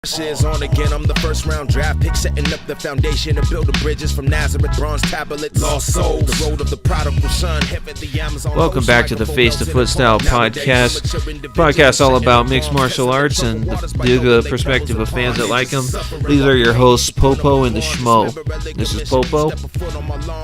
Is on again. I'm the first round draft pick, setting up the foundation and building bridges from Nazareth, bronze tablets, lost souls, the road of the prodigal son, heaven, the Amazon. Welcome back to the Face to Foot Style podcast all about mixed martial arts and the perspective of fans that like them. These are your hosts, PoPo and the Schmo. This is PoPo.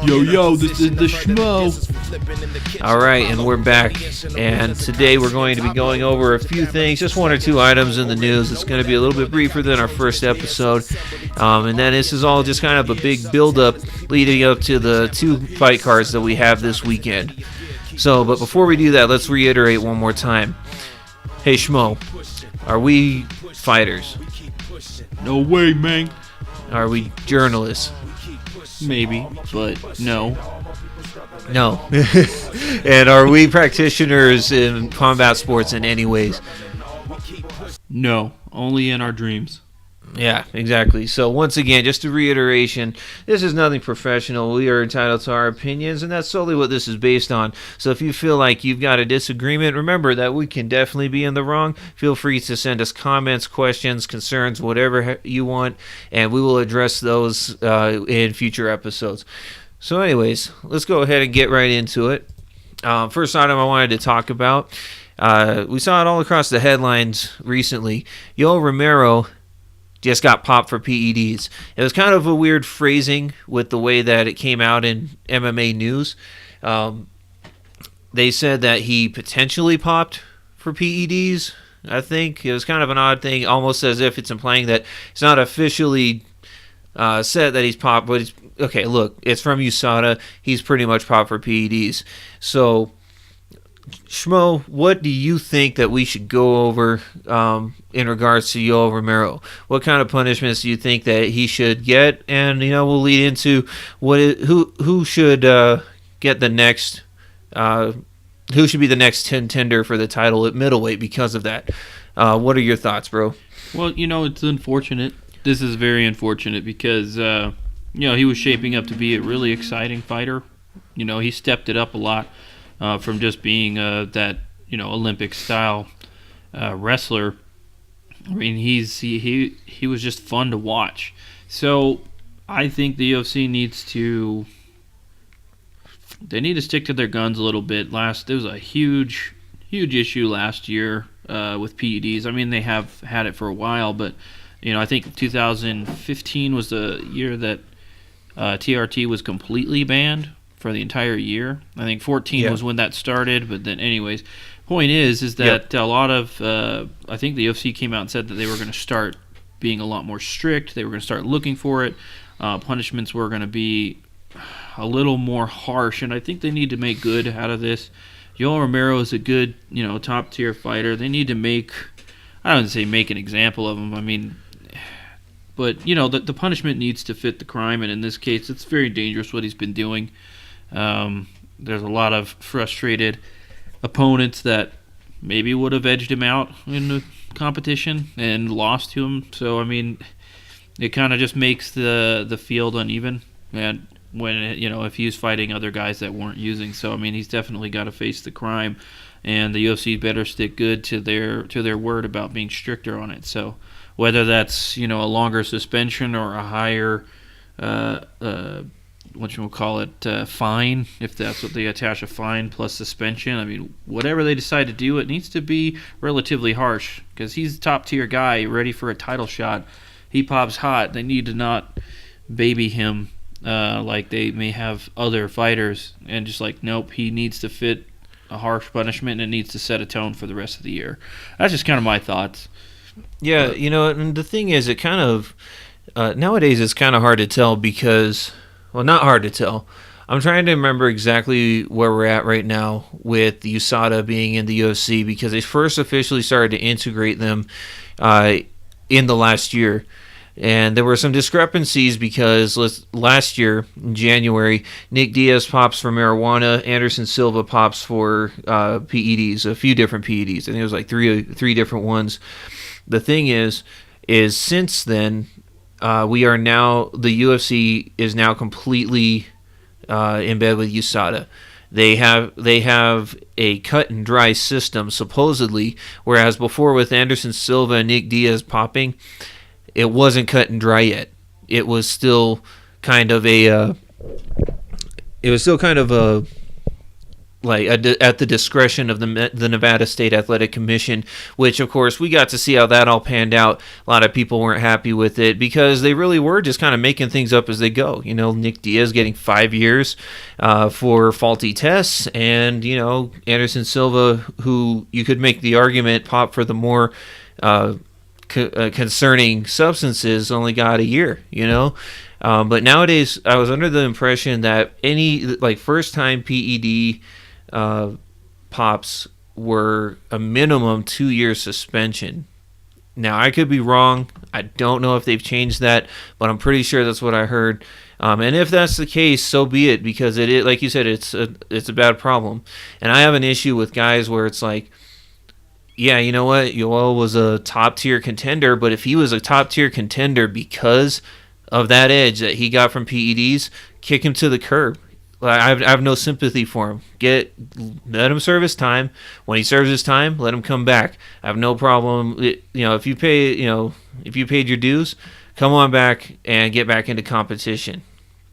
Yo, this is the Schmo. All right, and we're back. And today we're going to be going over a few things, just one or two items in the news. It's going to be a little bit briefer than our first episode, and then this is all just kind of a big build-up leading up to the two fight cards that we have this weekend. But before we do that, let's reiterate one more time. Hey Schmo, are we fighters? No way, man. Are we journalists? Maybe, but no. No. And are we practitioners in combat sports in any ways? No, only in our dreams. Yeah, exactly. So once again, just a reiteration, this is nothing professional. We are entitled to our opinions, and that's solely what this is based on. So if you feel like you've got a disagreement, remember that we can definitely be in the wrong. Feel free to send us comments, questions, concerns, whatever you want, and we will address those in future episodes. So anyways, let's go ahead and get right into it. First item I wanted to talk about, we saw it all across the headlines recently. Yoel Romero just got popped for PEDs. It was kind of a weird phrasing with the way that it came out in MMA news. They said that he potentially popped for PEDs, I think. It was kind of an odd thing, almost as if it's implying that it's not officially said that he's popped, but it's, okay, look, it's from USADA. He's pretty much popped for PEDs. So, Schmo, what do you think that we should go over in regards to Yoel Romero? What kind of punishments do you think that he should get? And we'll lead into who should get the next, who should be the next contender for the title at middleweight because of that. What are your thoughts, bro? Well, it's unfortunate. This is very unfortunate because he was shaping up to be a really exciting fighter. He stepped it up a lot. From just being that Olympic style wrestler. I mean, he was just fun to watch. So I think the UFC needs to stick to their guns a little bit. There was a huge issue last year with PEDs. I mean, they have had it for a while, but I think 2015 was the year that TRT was completely banned for the entire year. I think 14 was when that started, but then anyways, point is that a lot of I think the UFC came out and said that they were going to start being a lot more strict. They were going to start looking for it. Punishments were going to be a little more harsh, and I think they need to make good out of this. Yoel Romero is a good, top tier fighter. They need to I don't say make an example of him. I mean, but the punishment needs to fit the crime, and in this case, it's very dangerous what he's been doing. There's a lot of frustrated opponents that maybe would have edged him out in the competition and lost to him. So, I mean, it kind of just makes the field uneven. And when, if he was fighting other guys that weren't using. So, I mean, he's definitely got to face the crime. And the UFC better stick good to their word about being stricter on it. So, whether that's, a longer suspension or a higher fine, if that's what they attach, a fine plus suspension. I mean, whatever they decide to do, it needs to be relatively harsh because he's a top-tier guy ready for a title shot. He pops hot. They need to not baby him like they may have other fighters and just nope, he needs to fit a harsh punishment and it needs to set a tone for the rest of the year. That's just kind of my thoughts. Yeah, and the thing is, it kind of, nowadays it's kind of hard to tell because... Well, not hard to tell. I'm trying to remember exactly where we're at right now with the USADA being in the UFC because they first officially started to integrate them in the last year. And there were some discrepancies because last year, in January, Nick Diaz pops for marijuana, Anderson Silva pops for PEDs, a few different PEDs. I think it was three different ones. The thing is since then... the UFC is now completely in bed with USADA. They have a cut and dry system supposedly, whereas before with Anderson Silva and Nick Diaz popping, it wasn't cut and dry yet. It was still kind of a at the discretion of the Nevada State Athletic Commission, which of course we got to see how that all panned out. A lot of people weren't happy with it because they really were just kind of making things up as they go. Nick Diaz getting 5 years for faulty tests, and Anderson Silva, who you could make the argument pop for the more concerning substances, only got a year. But nowadays, I was under the impression that any first-time PED pops were a minimum 2-year suspension. Now, I could be wrong. I don't know if they've changed that, but I'm pretty sure that's what I heard. And if that's the case, so be it, because it, like you said, it's a bad problem. And I have an issue with guys where it's like, yeah, you know what? Yoel was a top-tier contender, but if he was a top-tier contender because of that edge that he got from PEDs, kick him to the curb. I have no sympathy for him. Let him serve his time. When he serves his time, let him come back. I have no problem. If you paid your dues, come on back and get back into competition.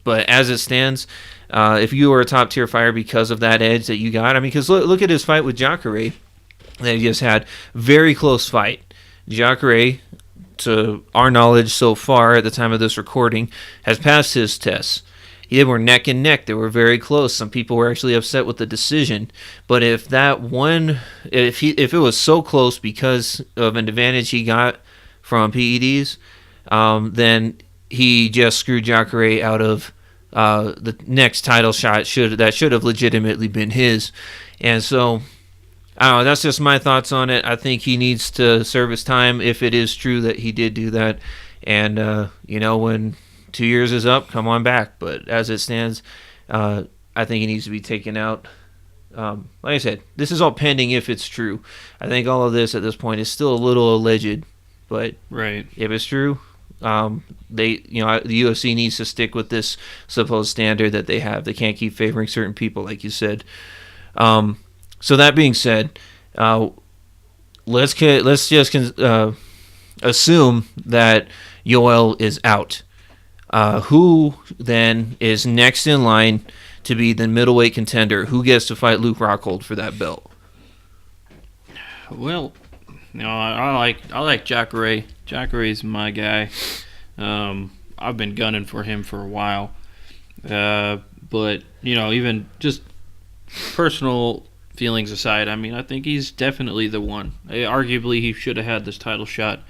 But as it stands, if you were a top tier fighter because of that edge that you got, because look at his fight with Jacare that he just had. Very close fight. Jacare, to our knowledge so far at the time of this recording, has passed his tests. They were neck and neck. They were very close. Some people were actually upset with the decision. But if it was so close because of an advantage he got from PEDs, then he just screwed Jacare out of the next title shot that should have legitimately been his. And so, I don't know, that's just my thoughts on it. I think he needs to serve his time if it is true that he did do that. And, when 2 years is up, come on back. But as it stands, I think he needs to be taken out. Like I said, this is all pending if it's true. I think all of this at this point is still a little alleged. But right, if it's true, the UFC needs to stick with this supposed standard that they have. They can't keep favoring certain people, like you said. So that being said, let's just assume that Yoel is out. Who then is next in line to be the middleweight contender? Who gets to fight Luke Rockhold for that belt? Well, I like Jacare. Jacare's my guy. I've been gunning for him for a while. But even just personal feelings aside, I think he's definitely the one. Arguably, he should have had this title shot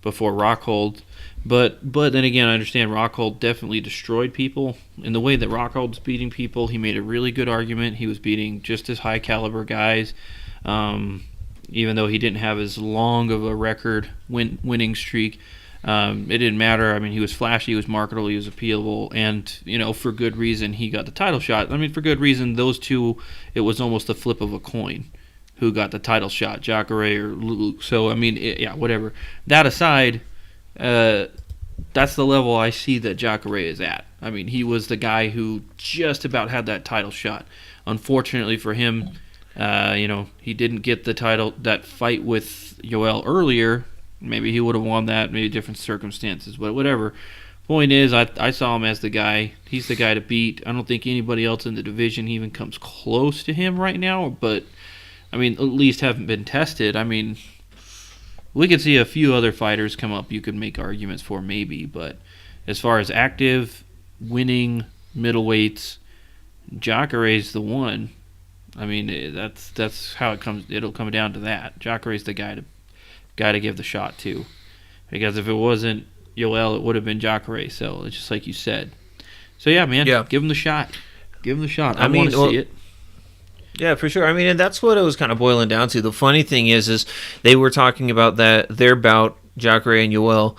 before Rockhold. But then again, I understand Rockhold definitely destroyed people. In the way that Rockhold's beating people, he made a really good argument. He was beating just as high caliber guys, even though he didn't have as long of a record winning streak. It didn't matter. He was flashy, he was marketable, he was appealable, and for good reason he got the title shot. For good reason, those two, it was almost a flip of a coin who got the title shot, Jacare or Luke. So whatever. That aside, that's the level I see that Jacare is at. He was the guy who just about had that title shot. Unfortunately for him, he didn't get that fight with Yoel earlier. Maybe he would have won that, maybe different circumstances, but whatever. Point is, I saw him as the guy. He's the guy to beat. I don't think anybody else in the division even comes close to him right now, but, at least haven't been tested. We could see a few other fighters come up you could make arguments for maybe, but as far as active, winning middleweights, Jacare's the one. That's how it comes. It'll come down to that. Jacare's the guy to give the shot to, because if it wasn't Yoel, it would have been Jacare. So it's just like you said. So yeah, man, give him the shot. Give him the shot. I want to see it. Yeah, for sure. And that's what it was kind of boiling down to. The funny thing is they were talking about their bout, Jacare and Yoel.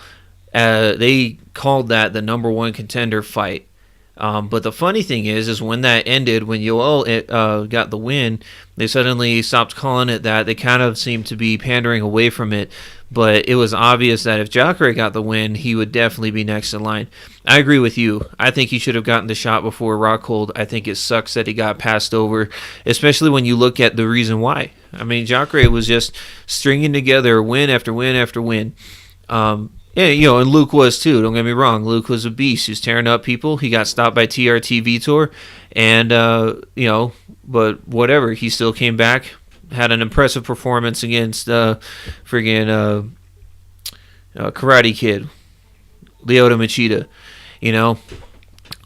They called that the number one contender fight. But the funny thing is when that ended, when Yoel got the win, they suddenly stopped calling it that. They kind of seemed to be pandering away from it. But it was obvious that if Jacare got the win, he would definitely be next in line. I agree with you. I think he should have gotten the shot before Rockhold. I think it sucks that he got passed over, especially when you look at the reason why. Jacare was just stringing together win after win after win. Yeah, and Luke was too. Don't get me wrong. Luke was a beast. He was tearing up people. He got stopped by TRT Vitor, and but whatever. He still came back, had an impressive performance against Karate Kid, Lyoto Machida.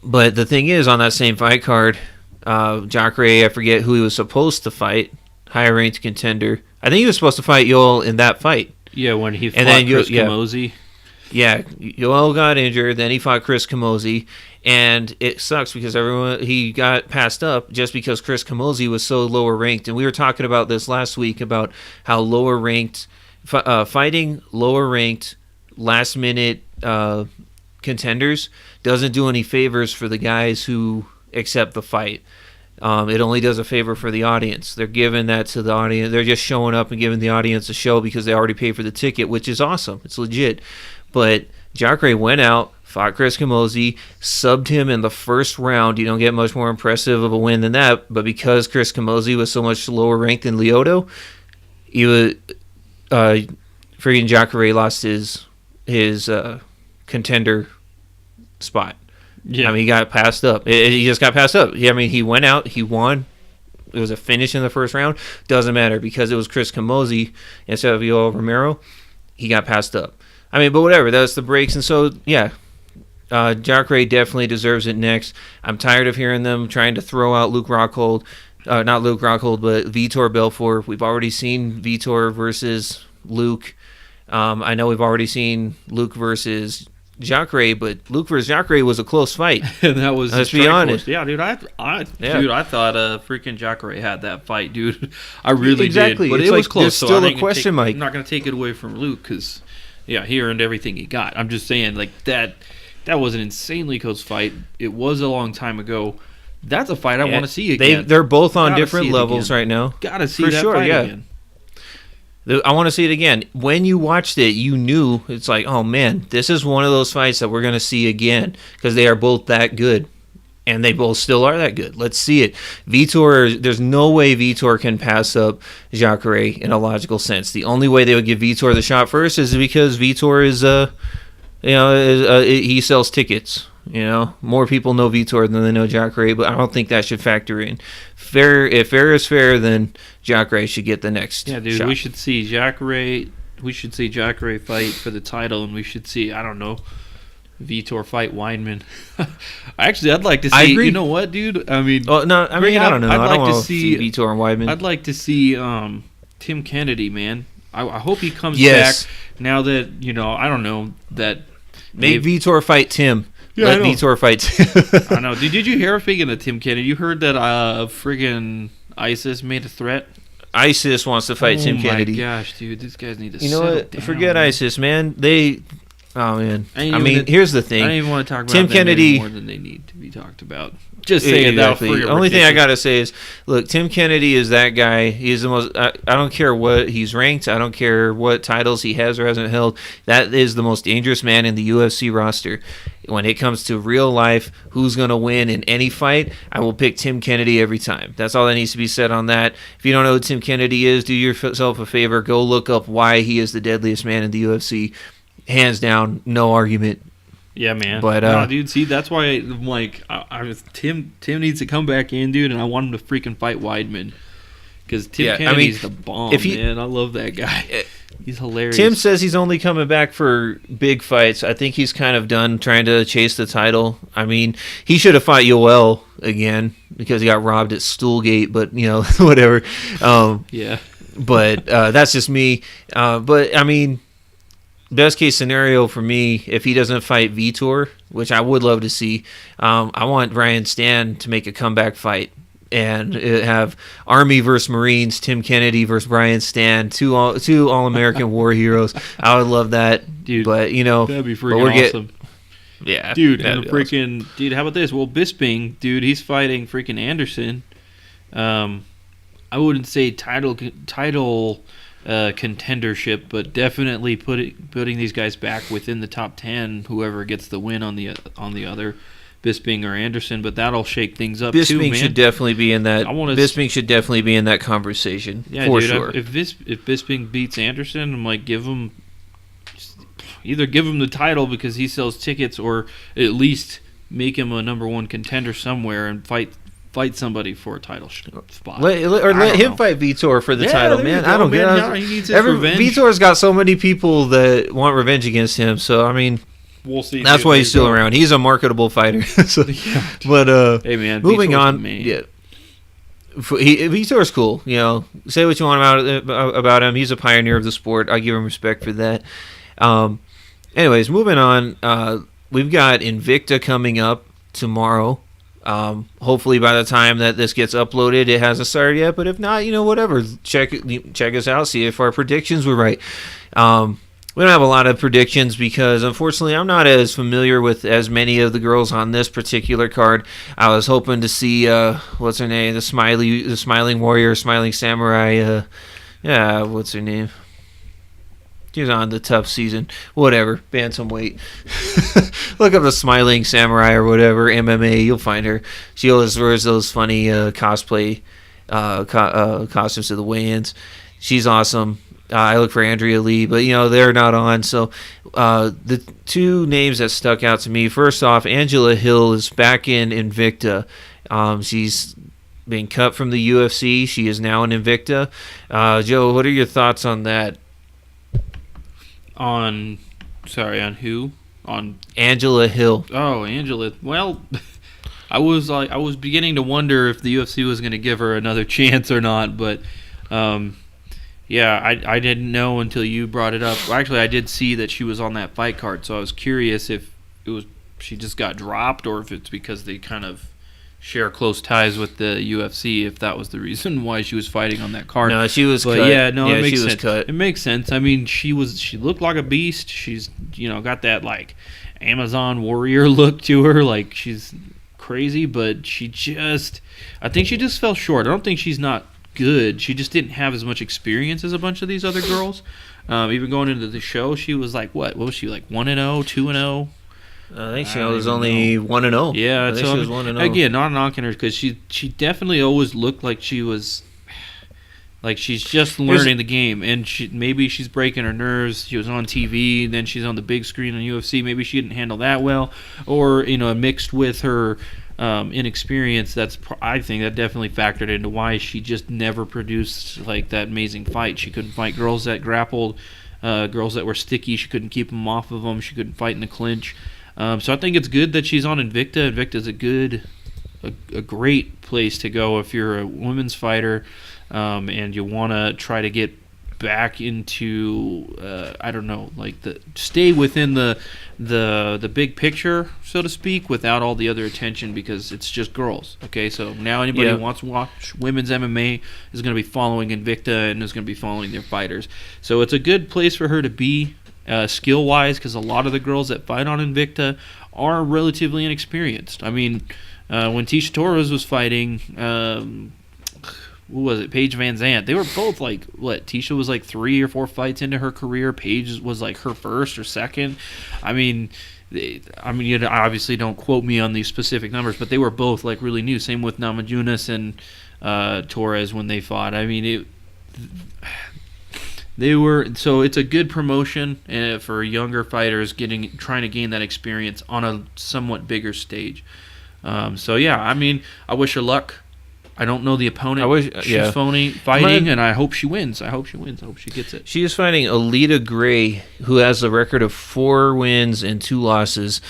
But the thing is, on that same fight card, Jacare, I forget who he was supposed to fight, higher ranked contender. I think he was supposed to fight Yoel in that fight. Yeah, when he fought Chris Camozzi. Yeah, Yoel got injured, then he fought Chris Camozzi, and it sucks because he got passed up just because Chris Camozzi was so lower ranked. And we were talking about this last week about how lower ranked fighting lower ranked last minute contenders doesn't do any favors for the guys who accept the fight. It only does a favor for the audience. They're giving that to the audience. They're just showing up and giving the audience a show because they already paid for the ticket, which is awesome. It's legit. But Jacare went out, fought Chris Camozzi, subbed him in the first round. You don't get much more impressive of a win than that. But because Chris Camozzi was so much lower ranked than Lyoto, freaking Jacare lost his contender spot. Yeah. I mean, he got passed up. He just got passed up. He went out, he won. It was a finish in the first round. Doesn't matter because it was Chris Camozzi instead of Yoel Romero. He got passed up. But whatever. That's the breaks. And so, yeah, Jacare definitely deserves it next. I'm tired of hearing them trying to throw out Luke Rockhold. Not Luke Rockhold, but Vitor Belfort. We've already seen Vitor versus Luke. I know we've already seen Luke versus Jacare, but Luke versus Jacare was a close fight. And that was, let's be honest. Yeah, dude, I thought freaking Jacare had that fight, dude. I really did. But it was close. There's still a question mark. I'm not going to take it away from Luke because, yeah, he earned everything he got. I'm just saying, that was an insanely close fight. It was a long time ago. That's a fight I want to see again. They're both on different levels right now. Gotta see that fight again. I want to see it again. When you watched it, you knew it's like, oh man, this is one of those fights that we're going to see again because they are both that good. And they both still are that good. Let's see it. There's no way Vitor can pass up Jacare in a logical sense. The only way they would give Vitor the shot first is because Vitor is, he sells tickets. More people know Vitor than they know Jacare, but I don't think that should factor in. If fair is fair, then Jacare should get the next shot. We should see Jacare. We should see Jacare fight for the title, and we should see, I don't know, Vitor fight Weinman. Actually, I'd like to see. I agree. You know what, dude? I don't know. I don't want to see Vitor and Weinman. I'd like to see Tim Kennedy, man. I hope he comes back now that I don't know that. Make Vitor fight Tim. Yeah, let Vitor fight. I know. Did you hear, speaking of Tim Kennedy, you heard that friggin' ISIS made a threat? ISIS wants to fight Tim Kennedy. Oh my gosh, dude. These guys need to You know what? down. Forget ISIS, man. Here's the thing. I don't even want to talk about Tim Kennedy more than they need to be talked about. Just saying that. The only thing I gotta say is, look, Tim Kennedy is that guy. He's the most. I don't care what he's ranked. I don't care what titles he has or hasn't held. That is the most dangerous man in the UFC roster. When it comes to real life, who's gonna win in any fight, I will pick Tim Kennedy every time. That's all that needs to be said on that. If you don't know who Tim Kennedy is, do yourself a favor. Go look up why he is the deadliest man in the UFC. Hands down, no argument. Yeah, man. But no, dude, see, that's why I'm like, Tim needs to come back in, dude, and I want him to freaking fight Weidman because Tim Kennedy's the bomb, man. I love that guy. He's hilarious. Tim says he's only coming back for big fights. I think he's kind of done trying to chase the title. I mean, he should have fought Yoel again because he got robbed at Stoolgate, but whatever. Yeah. But that's just me. But I mean, best case scenario for me, if he doesn't fight Vitor, which I would love to see, I want Brian Stan to make a comeback fight and have Army versus Marines, Tim Kennedy versus Brian Stan, two All-American war heroes. I would love that, dude. But that'd be freaking awesome. Yeah, dude, and freaking awesome. Dude, how about this? Well, Bisping, dude, he's fighting freaking Anderson. I wouldn't say title contendership, but definitely putting these guys back within the top 10. Whoever gets the win on the other, Bisping or Anderson, but that'll shake things up. Bisping should definitely be in that. Bisping should definitely be in that conversation. Yeah, for dude, sure. If Bisping beats Anderson, I'm like, give him either give him the title because he sells tickets, or at least make him a number one contender somewhere and fight somebody for a title spot. Let him fight Vitor for the title, man. I don't get it. No, he needs his revenge. Vitor's got so many people that want revenge against him, so I mean, we'll see. That's why he's still around. He's a marketable fighter. So, yeah. But hey man, moving Vitor's on, amazing. Vitor's cool. Say what you want about him. He's a pioneer of the sport. I give him respect for that. Anyways, moving on. We've got Invicta coming up tomorrow. Hopefully by the time that this gets uploaded, it hasn't started yet. But if not, whatever. Check us out. See if our predictions were right. We don't have a lot of predictions because, unfortunately, I'm not as familiar with as many of the girls on this particular card. I was hoping to see what's her name, the smiling warrior, smiling samurai. What's her name? She was on the tough season. Whatever, bantamweight. Look up the smiling samurai or whatever MMA. You'll find her. She always wears those funny cosplay costumes to the weigh-ins. She's awesome. I look for Andrea Lee, but they're not on. So the two names that stuck out to me, first off, Angela Hill is back in Invicta. She's been cut from the UFC. She is now in Invicta. Joe, what are your thoughts on that? On who? On Angela Hill. Oh, Angela. Well, I was beginning to wonder if the UFC was going to give her another chance or not, but yeah, I didn't know until you brought it up. Well, actually, I did see that she was on that fight card, so I was curious if it was she just got dropped or if it's because they kind of share close ties with the UFC, if that was the reason why she was fighting on that card. No, she was cut. Yeah, no, yeah, it makes she was sense. cut. It makes sense. I mean, she looked like a beast. She's, got that like Amazon warrior look to her, like she's crazy, but I think she just fell short. I don't think she's not good. She just didn't have as much experience as a bunch of these other girls. Even going into the show, she was like, what was she, like 1-0, 2-0? I think she was only 1-0. Yeah, I think she was 1-0. Again, not knocking her because she definitely always looked like she was like she's just learning the game, and maybe she's breaking her nerves. She was on TV, then she's on the big screen on UFC. Maybe she didn't handle that well, or mixed with her inexperience. I think that definitely factored into why she just never produced like that amazing fight. She couldn't fight girls that grappled, girls that were sticky. She couldn't keep them off of them. She couldn't fight in the clinch. So I think it's good that she's on Invicta. Invicta's a great place to go if you're a women's fighter and you want to try to get back into stay within the big picture, so to speak, without all the other attention, because it's just girls. Okay, so now anybody who wants to watch women's MMA is going to be following Invicta and is going to be following their fighters. So it's a good place for her to be. Skill-wise, because a lot of the girls that fight on Invicta are relatively inexperienced. I mean, when Tisha Torres was fighting, who was it? Paige Van Zandt. They were both like, Tisha was like 3 or 4 fights into her career. Paige was like her first or second. I mean, you obviously don't quote me on these specific numbers, but they were both like really new. Same with Namajunas and Torres when they fought. I mean, so it's a good promotion for younger fighters trying to gain that experience on a somewhat bigger stage. So yeah, I mean, I wish her luck. I don't know the opponent. She's fighting, and I hope she wins. I hope she gets it. She is fighting Alita Gray, who has a record of 4 wins and 2 losses.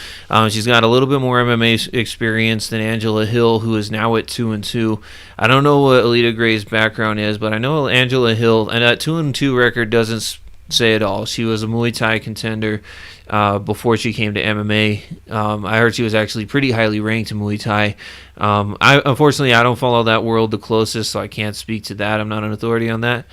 She's got a little bit more MMA experience than Angela Hill, who is now at 2-2. I don't know what Alita Gray's background is, but I know Angela Hill, and that 2-2 record doesn't say it all. She was a Muay Thai contender before she came to MMA. I heard she was actually pretty highly ranked in Muay Thai. Unfortunately, I don't follow that world the closest, so I can't speak to that. I'm not an authority on that.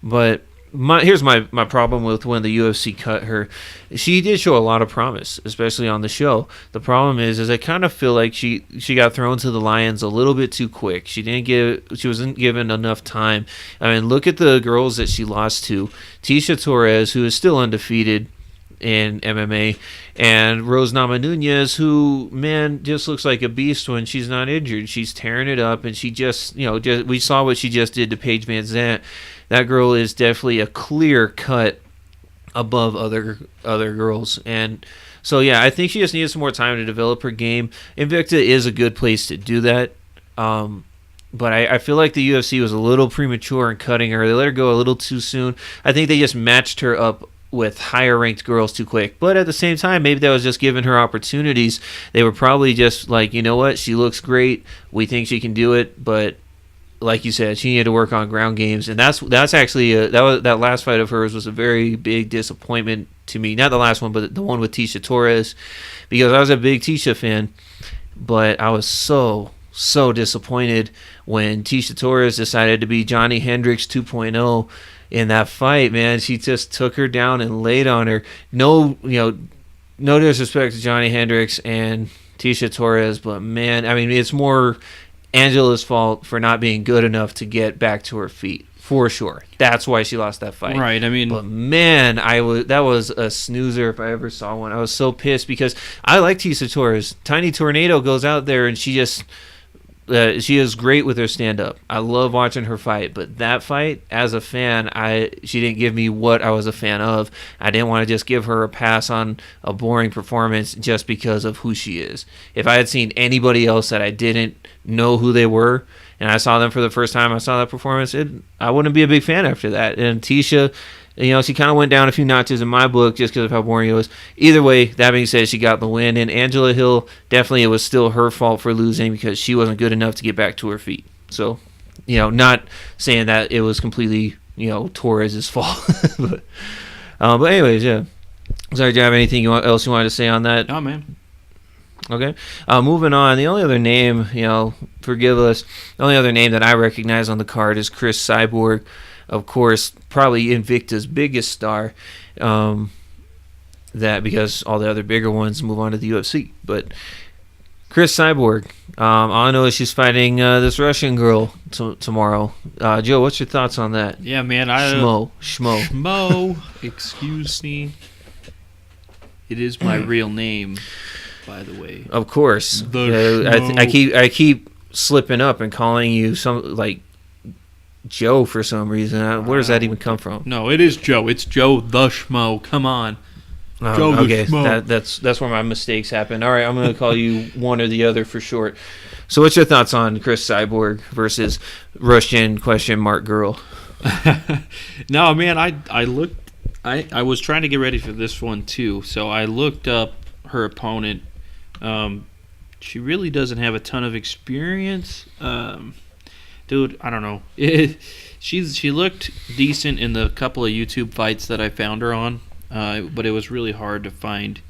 But here's my problem with when the UFC cut her. She did show a lot of promise, especially on the show. The problem is I kind of feel like she got thrown to the lions a little bit too quick. She wasn't given enough time. I mean, look at the girls that she lost to. Tisha Torres, who is still undefeated in MMA, and Rose Namajunas, who, man, just looks like a beast when she's not injured. She's tearing it up, and she we saw what she just did to Paige Van Zandt. That girl is definitely a clear-cut above other girls. And so yeah, I think she just needs some more time to develop her game. Invicta is a good place to do that. But I feel like the UFC was a little premature in cutting her. They let her go a little too soon. I think they just matched her up with higher ranked girls too quick. But at the same time, maybe that was just giving her opportunities. They were probably just like, you know what, she looks great. We think she can do it, but like you said, she needed to work on ground games, and that's actually that last fight of hers was a very big disappointment to me. Not the last one, but the one with Tisha Torres, because I was a big Tisha fan, but I was so disappointed when Tisha Torres decided to be Johnny Hendricks 2.0 in that fight. Man, she just took her down and laid on her. No disrespect to Johnny Hendricks and Tisha Torres, but man, I mean, it's more Angela's fault for not being good enough to get back to her feet, for sure. That's why she lost that fight. Right, I mean... But man, that was a snoozer if I ever saw one. I was so pissed because I like Tisha Torres. Tiny Tornado goes out there and she just... she is great with her stand-up. I love watching her fight, but that fight, as a fan, she didn't give me what I was a fan of. I didn't want to just give her a pass on a boring performance just because of who she is. If I had seen anybody else that I didn't know who they were, and I saw them for the first time, I saw that performance, I wouldn't be a big fan after that. And Tisha, she kind of went down a few notches in my book just because of how boring it was. Either way, that being said, she got the win. And Angela Hill, definitely it was still her fault for losing because she wasn't good enough to get back to her feet. So, not saying that it was completely, Torres' fault. but anyways, yeah. Sorry, do you have anything else you wanted to say on that? No, man. Okay. Moving on, the only other name, forgive us, the only other name that I recognize on the card is Chris Cyborg. Of course, probably Invicta's biggest star, that because all the other bigger ones move on to the UFC. But Chris Cyborg, all I know is she's fighting this Russian girl tomorrow. Joe, what's your thoughts on that? Yeah, man. Schmo. Excuse me. It is my real name, by the way. Of course. I keep slipping up and calling you some like Joe for some reason. Where does that even come from? No, it is Joe. It's Joe the Schmo. Come on. Joe okay, the Schmo. That's where my mistakes happen. All right, I'm going to call you one or the other for short. So what's your thoughts on Chris Cyborg versus Russian girl? No, man, I was trying to get ready for this one too. So I looked up her opponent. She really doesn't have a ton of experience. Dude, I don't know. She looked decent in the couple of YouTube fights that I found her on, but it was really hard to find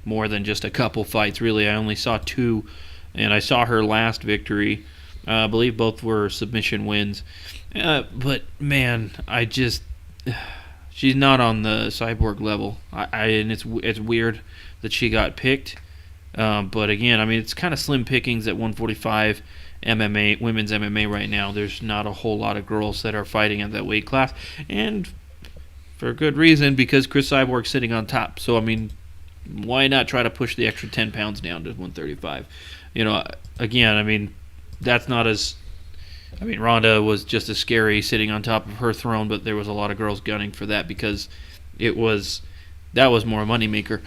more than just a couple fights. Really, I only saw 2, and I saw her last victory. I believe both were submission wins. But man, she's not on the Cyborg level. And it's weird that she got picked. But again, I mean, it's kind of slim pickings at 145 MMA, women's MMA right now. There's not a whole lot of girls that are fighting at that weight class, and for good reason, because Chris Cyborg's sitting on top. So I mean, why not try to push the extra 10 pounds down to 135? Again, I mean, that's not as. I mean, Ronda was just as scary sitting on top of her throne, but there was a lot of girls gunning for that because that was more a moneymaker.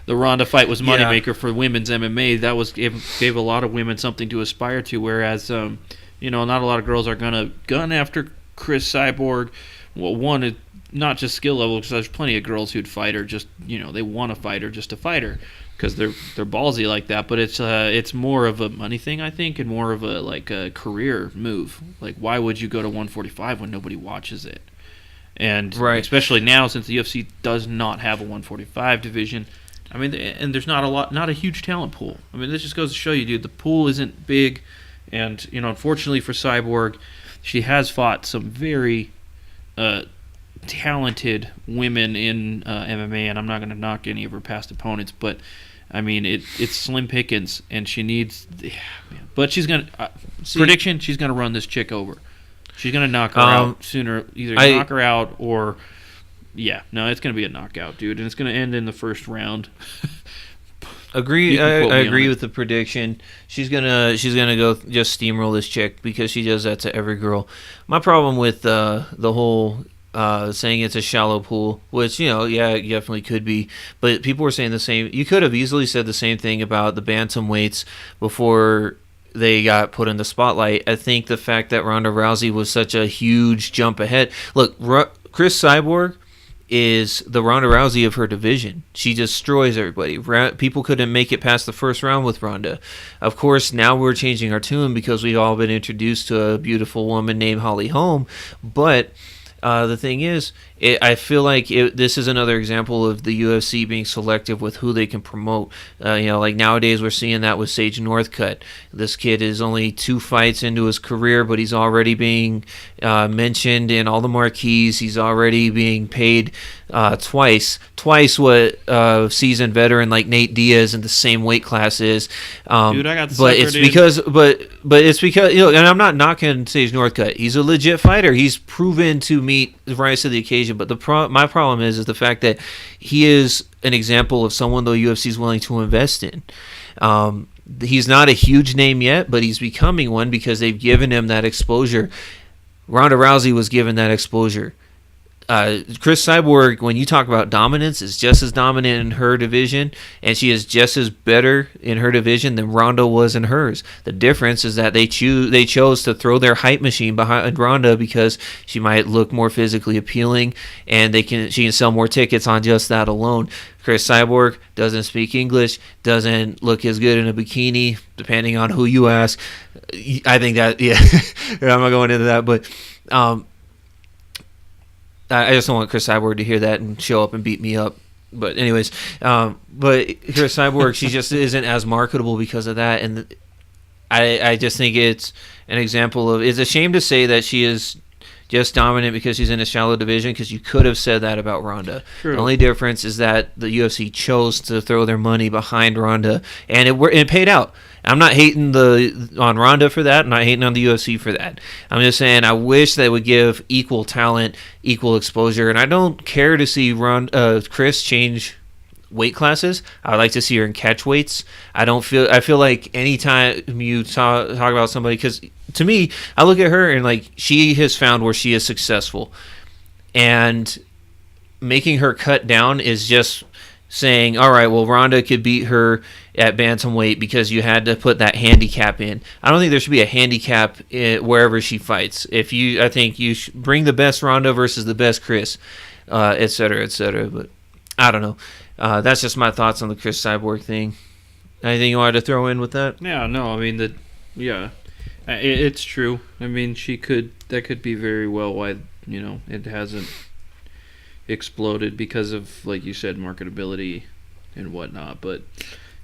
The Ronda fight was moneymaker for women's MMA. That was gave a lot of women something to aspire to, whereas not a lot of girls are gonna gun after Chris Cyborg. Well, one, it's not just skill level, because there's plenty of girls who'd fight her just they want to fight her just to fight her because they're ballsy like that. But it's more of a money thing, I think, and more of a career move. Like, why would you go to 145 when nobody watches it? And especially now, since the UFC does not have a 145 division, I mean, and there's not a huge talent pool. I mean, this just goes to show you, dude, the pool isn't big. And unfortunately for Cyborg, she has fought some very talented women in MMA, and I'm not going to knock any of her past opponents, but I mean, it's slim pickings, and she needs. But she's gonna prediction: she's gonna run this chick over. She's going to knock her out sooner. Either knock her out or... Yeah, no, it's going to be a knockout, dude. And it's going to end in the first round. I agree with the prediction. She's gonna go just steamroll this chick because she does that to every girl. My problem with the whole saying it's a shallow pool, which, yeah, it definitely could be. But people were saying the same. You could have easily said the same thing about the bantamweights before they got put in the spotlight. I think the fact that Ronda Rousey was such a huge jump ahead. Look, Chris Cyborg is the Ronda Rousey of her division. She destroys everybody. People couldn't make it past the first round with Ronda. Of course, now we're changing our tune because we've all been introduced to a beautiful woman named Holly Holm. But the thing is, I feel like this is another example of the UFC being selective with who they can promote. Like nowadays we're seeing that with Sage Northcutt. This kid is only 2 fights into his career, but he's already being mentioned in all the marquees. He's already being paid twice what seasoned veteran like Nate Diaz in the same weight class is. Dude, I got but it's because and I'm not knocking Sage Northcutt. He's a legit fighter. He's proven to meet the rise to the occasion. But my problem is the fact that he is an example of someone the UFC is willing to invest in. He's not a huge name yet, but he's becoming one because they've given him that exposure. Ronda Rousey was given that exposure. Chris Cyborg, when you talk about dominance, is just as dominant in her division, and she is just as better in her division than Ronda was in hers. The difference is that they chose to throw their hype machine behind Ronda because she might look more physically appealing, and she can sell more tickets on just that alone. Chris Cyborg doesn't speak English, doesn't look as good in a bikini, depending on who you ask. I think that, yeah, I'm not going into that, but I just don't want Chris Cyborg to hear that and show up and beat me up. But anyways, but Chris Cyborg, she just isn't as marketable because of that. And I just think it's an example of, it's a shame to say that she is just dominant because she's in a shallow division, because you could have said that about Ronda. True. The only difference is that the UFC chose to throw their money behind Ronda, and it paid out. I'm not hating on Ronda for that. I'm not hating on the UFC for that. I'm just saying I wish they would give equal talent, equal exposure, and I don't care to see Chris change weight classes. I would like to see her in catch weights. I feel like anytime you talk about somebody, because to me, I look at her and like she has found where she is successful, and making her cut down is just saying, all right, well, Ronda could beat her at bantamweight because you had to put that handicap in. I don't think there should be a handicap wherever she fights. I think you should bring the best Ronda versus the best Chris, et cetera, et cetera. But I don't know. That's just my thoughts on the Chris Cyborg thing. Anything you wanted to throw in with that? Yeah, no, I mean, it's true. I mean, that could be very well why, it hasn't exploded because of, like you said, marketability and whatnot. But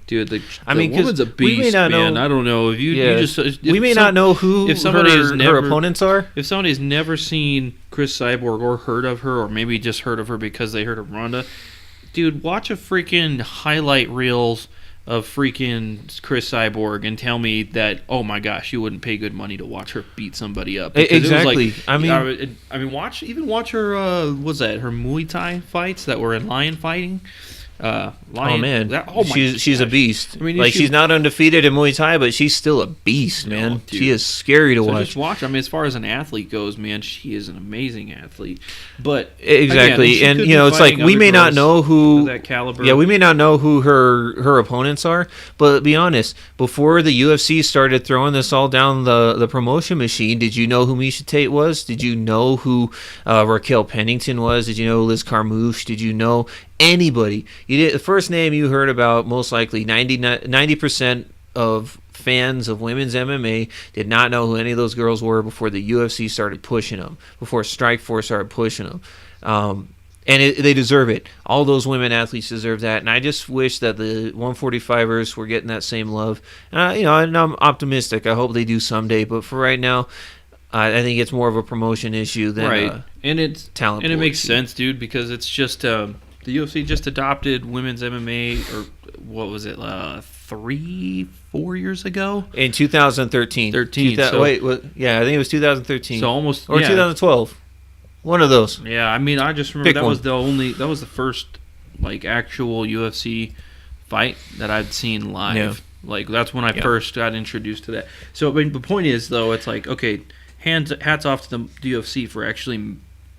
dude, the woman's a beast, man. I don't know if we may not know who her opponents are. If somebody's never seen Chris Cyborg or heard of her, or maybe just heard of her because they heard of Ronda, dude, watch a freaking highlight reels of freaking Chris Cyborg and tell me that, oh my gosh, you wouldn't pay good money to watch her beat somebody up. Exactly. I mean, watch her her Muay Thai fights that were in lion fighting. She's a beast. I mean, she's not undefeated in Muay Thai, but she's still a beast, man. She is scary to watch. Just watch. I mean, as far as an athlete goes, man, she is an amazing athlete. But exactly, again, and it's like we may not know who that caliber. Yeah, we may not know who her opponents are, but be honest. Before the UFC started throwing this all down the promotion machine, did you know who Miesha Tate was? Did you know who Raquel Pennington was? Did you know Liz Carmouche? Did you know anybody? The first name you heard about, most likely 90% of fans of women's MMA did not know who any of those girls were before the UFC started pushing them, before Strikeforce started pushing them. And they deserve it. All those women athletes deserve that. And I just wish that the 145ers were getting that same love. And I'm optimistic. I hope they do someday. But for right now, I think it's more of a promotion issue than and it's talent. And it makes sense, dude, because it's just the UFC just adopted women's MMA, or what was it, 3-4 years ago? In 2013. I think it was 2013. So almost, or 2012. One of those. Yeah, I mean, I just remember that was the first like actual UFC fight that I'd seen live. Yeah. Like that's when I first got introduced to that. So I mean, the point is though, it's like, okay, hats off to the UFC for actually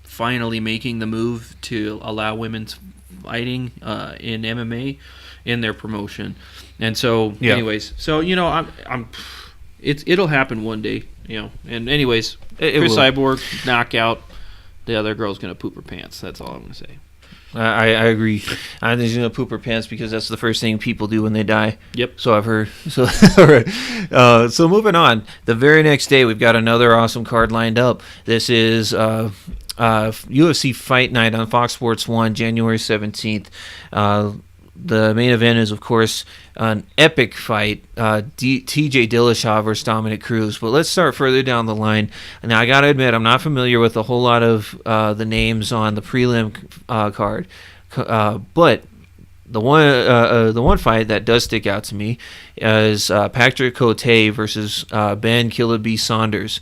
finally making the move to allow women's fighting in MMA in their promotion. And so, anyways, so it'll happen one day, And anyways, Chris Cyborg knockout. The other girl's gonna poop her pants. That's all I'm gonna say. I agree. I think she's gonna poop her pants because that's the first thing people do when they die. Yep. So I've heard. So all right. So moving on. The very next day, we've got another awesome card lined up. This is UFC Fight Night on Fox Sports 1, January 17th. The main event is, of course, an epic fight, TJ Dillashaw versus Dominic Cruz. But let's start further down the line. Now, I got to admit, I'm not familiar with a whole lot of the names on the prelim card. But the one fight that does stick out to me is Patrick Cote versus Ben Killaby Saunders.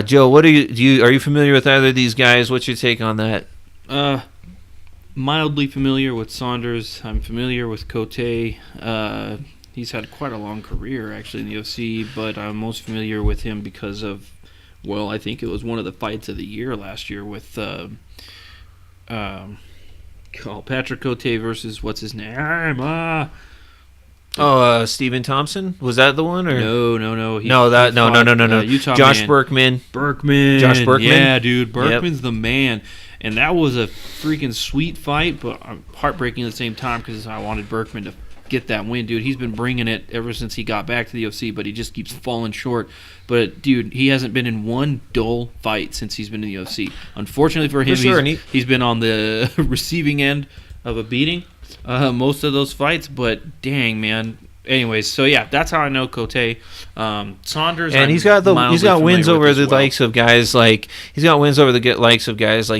Joe, are you familiar with either of these guys? What's your take on that? Mildly familiar with Saunders. I'm familiar with Cote. He's had quite a long career, actually, in the UFC, but I'm most familiar with him because of, I think it was one of the fights of the year last year with Patrick Cote versus, what's his name? Stephen Thompson? Was that the one? Or? No. No. Utah Josh man. Berkman. Josh Berkman? Yeah, dude. Berkman's the man. And that was a freaking sweet fight, but heartbreaking at the same time because I wanted Berkman to get that win, dude. He's been bringing it ever since he got back to the UFC, but he just keeps falling short. But, dude, he hasn't been in one dull fight since he's been in the UFC. Unfortunately for him, he's been on the receiving end of a beating most of those fights, but dang, man. Anyways, so yeah, that's how I know Cote. Saunders, and he's got wins over the likes of guys like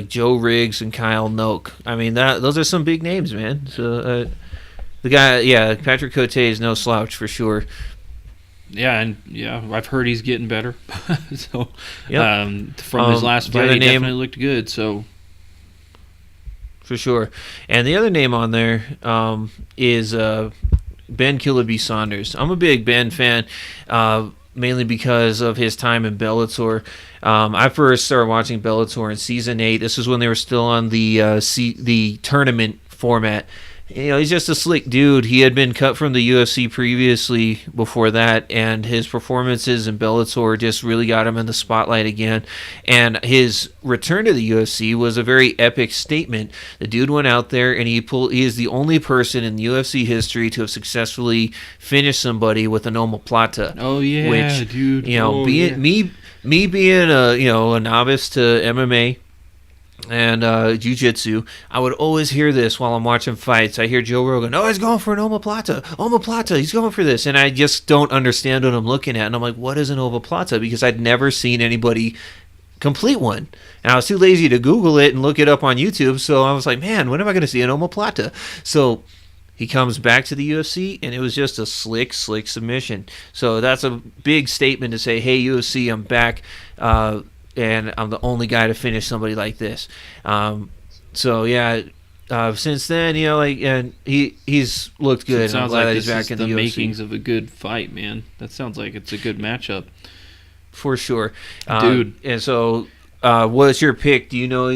Joe Riggs and Kyle Noak. I mean, those are some big names, man. So the guy, Patrick Cote is no slouch for sure. Yeah, I've heard he's getting better. So from his last fight, he definitely looked good. So for sure, and the other name on there is Ben Killaby Saunders. I'm a big Ben fan, mainly because of his time in Bellator. I first started watching Bellator in Season 8. This was when they were still on the tournament format. He's just a slick dude. He had been cut from the UFC previously before that, and his performances in Bellator just really got him in the spotlight again. And his return to the UFC was a very epic statement. The dude went out there, and he is the only person in UFC history to have successfully finished somebody with an omoplata. Oh yeah, which, dude. Me being a novice to MMA and jiu-jitsu, I would always hear this while I'm watching fights. I hear Joe Rogan, he's going for an omoplata, he's going for this, and I just don't understand what I'm looking at, and I'm like, what is an omoplata? Because I'd never seen anybody complete one, and I was too lazy to Google it and look it up on YouTube, so I was like, man, when am I going to see an omoplata? So he comes back to the UFC, and it was just a slick submission. So that's a big statement to say, hey, UFC, I'm back, and I'm the only guy to finish somebody like this. Since then, and he's looked good. So it sounds I'm glad like that he's back in the UFC. The makings of a good fight, man. That sounds like it's a good matchup. For sure. Dude. And so, what's your pick? Do you know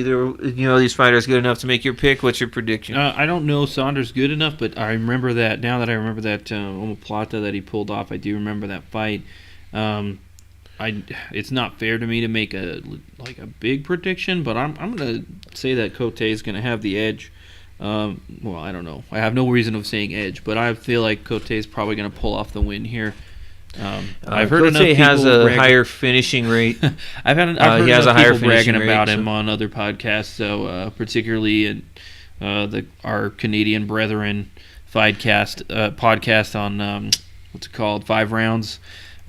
these fighters good enough to make your pick? What's your prediction? I don't know Saunders good enough, but I remember that, now that I remember that omoplata that he pulled off, I do remember that fight. It's not fair to me to make a big prediction, but I'm gonna say that Cote is gonna have the edge. I don't know. I have no reason of saying edge, but I feel like Cote is probably gonna pull off the win here. I've heard enough people has a higher finishing rate. I've heard enough people bragging about him on other podcasts. So particularly in our Canadian brethren podcast on what's it called, 5 Rounds.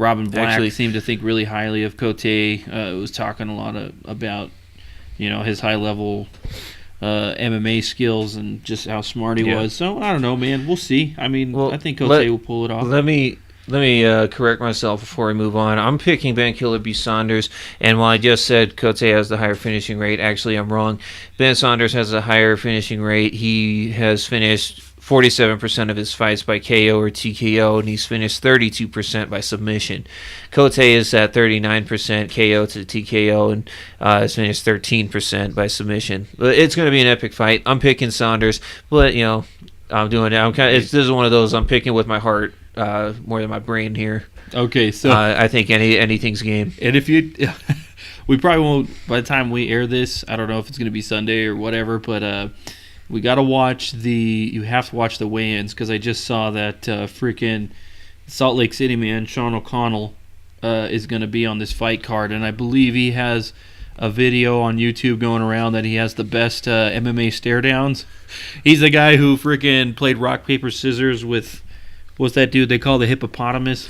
Robin Black seemed to think really highly of Cote. Was talking a lot about, his high-level MMA skills and just how smart he was. So, I don't know, man. We'll see. I mean, I think Cote will pull it off. Let me let me correct myself before we move on. I'm picking Ben Killer B. Saunders, and while I just said Cote has the higher finishing rate, actually I'm wrong. Ben Saunders has a higher finishing rate. He has finished 47% of his fights by KO or TKO, and he's finished 32% by submission. Cote is at 39% KO to TKO, and has finished 13% by submission. But it's going to be an epic fight. I'm picking Saunders, but I'm doing it. This is one of those I'm picking with my heart more than my brain here. Okay, so I think anything's game. And if you, we probably won't by the time we air this. I don't know if it's going to be Sunday or whatever, but we got to watch you have to watch the weigh-ins, because I just saw that freaking Salt Lake City man, Sean O'Connell, is going to be on this fight card, and I believe he has a video on YouTube going around that he has the best MMA stare downs. He's the guy who freaking played rock, paper, scissors with, what's that dude they call the hippopotamus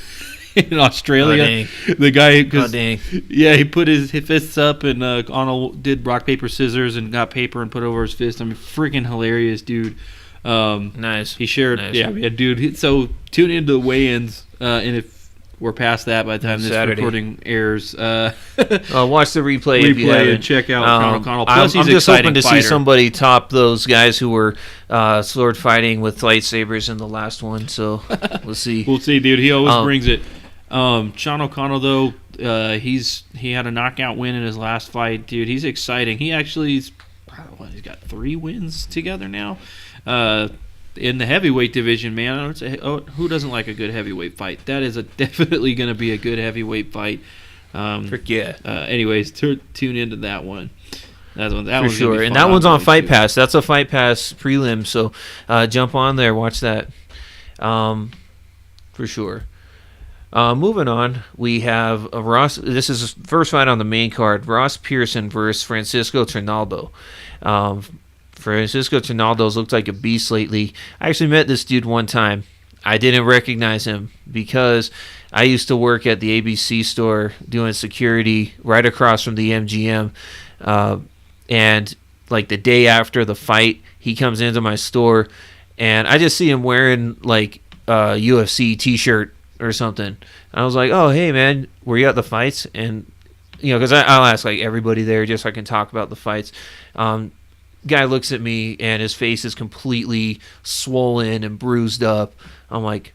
in Australia? Oh, the guy, dang. Yeah, he put his fists up, and Arnold did rock, paper, scissors and got paper and put it over his fist. I mean, freaking hilarious, dude. Nice. He shared, nice. yeah, dude. So tune into the weigh-ins, and if we're past that by the time this Saturday. recording airs, Watch the replay if you haven't. and check out Sean O'Connell. I'm Plus, he's just exciting hoping to fighter. see somebody top those guys who were sword fighting with lightsabers in the last one. So we'll see. We'll see, dude. He always brings it. Sean O'Connell, though, he had a knockout win in his last fight, dude. He's exciting. He's got 3 wins together now. In the heavyweight division, man, who doesn't like a good heavyweight fight? That is definitely going to be a good heavyweight fight. Frick yeah. Anyways, tune into that one. That For one's sure. gonna be And fun, that one's on Fight too. Pass. That's a Fight Pass prelim. So jump on there. Watch that. For sure. Moving on, we have Ross. This is the first fight on the main card. Ross Pearson versus Francisco Trinaldo. Francisco Trinaldo's looked like a beast lately. I actually met this dude one time. I didn't recognize him because I used to work at the ABC store doing security right across from the MGM. And like the day after the fight, he comes into my store, and I just see him wearing like a UFC t-shirt or something. I was like, oh, hey, man, were you at the fights? And, because I'll ask like everybody there just so I can talk about the fights. Guy looks at me, and his face is completely swollen and bruised up. I'm like,